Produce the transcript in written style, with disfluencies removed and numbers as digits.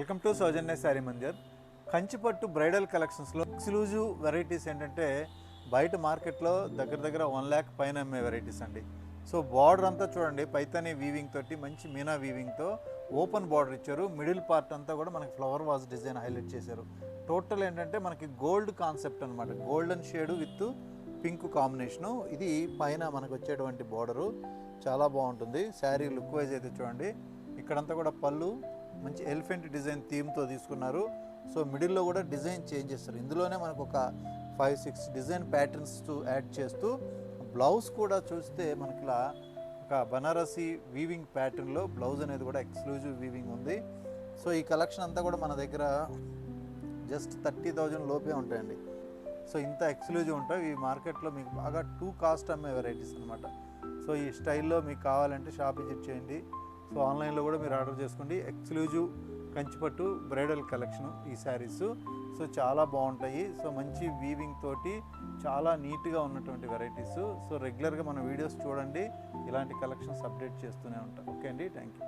Welcome to Soujanya Saree Mandir. Kanchipattu bridal కలెక్షన్స్లో exclusive varieties ఏంటంటే బయట మార్కెట్లో దగ్గర 1 lakh పైన అమ్మే వెరైటీస్ అండి. సో బార్డర్ అంతా చూడండి, పైతాని వీవింగ్ తోటి మంచి మీనా వీవింగ్తో ఓపెన్ బార్డర్ ఇచ్చారు. మిడిల్ పార్ట్ అంతా కూడా మనకి ఫ్లవర్ వాజ్ డిజైన్ హైలైట్ చేశారు. టోటల్ ఏంటంటే మనకి గోల్డ్ కాన్సెప్ట్ అనమాట, golden shade with pink combination. ఇది పైన మనకు వచ్చేటువంటి బార్డరు చాలా బాగుంటుంది. శారీ లుక్ వైజ్ అయితే చూడండి, ఇక్కడంతా కూడా పళ్ళు మంచి ఎలిఫెంట్ డిజైన్ థీమ్తో తీసుకున్నారు. సో మిడిల్లో కూడా డిజైన్ చేంజ్ చేస్తారు. ఇందులోనే మనకు ఒక 5-6 డిజైన్ ప్యాటర్న్స్ యాడ్ చేస్తూ బ్లౌజ్ కూడా చూస్తే మనకి ఇలా ఒక బనారసి వీవింగ్ ప్యాటర్న్లో బ్లౌజ్ అనేది కూడా ఎక్స్క్లూజివ్ వీవింగ్ ఉంది. సో ఈ కలెక్షన్ అంతా కూడా మన దగ్గర జస్ట్ 30,000 లోపే ఉంటాయండి. సో ఇంత ఎక్స్క్లూజివ్ ఉంటాయి. ఈ మార్కెట్లో మీకు బాగా టూ కాస్ట్ అమ్మే వెరైటీస్ అనమాట. సో ఈ స్టైల్లో మీకు కావాలంటే షాప్ విజిట్ చేయండి. సో ఆన్లైన్లో కూడా మీరు ఆర్డర్ చేసుకోండి. ఎక్స్క్లూజివ్ కంచిపట్టు బ్రైడల్ కలెక్షన్ ఈ శారీస్. సో చాలా బాగుంటాయి. సో మంచి వీవింగ్ తోటి చాలా నీట్గా ఉన్నటువంటి వెరైటీస్. సో రెగ్యులర్గా మన వీడియోస్ చూడండి, ఇలాంటి కలెక్షన్స్ అప్డేట్ చేస్తూనే ఉంటాం. ఓకే అండి, థ్యాంక్ యూ.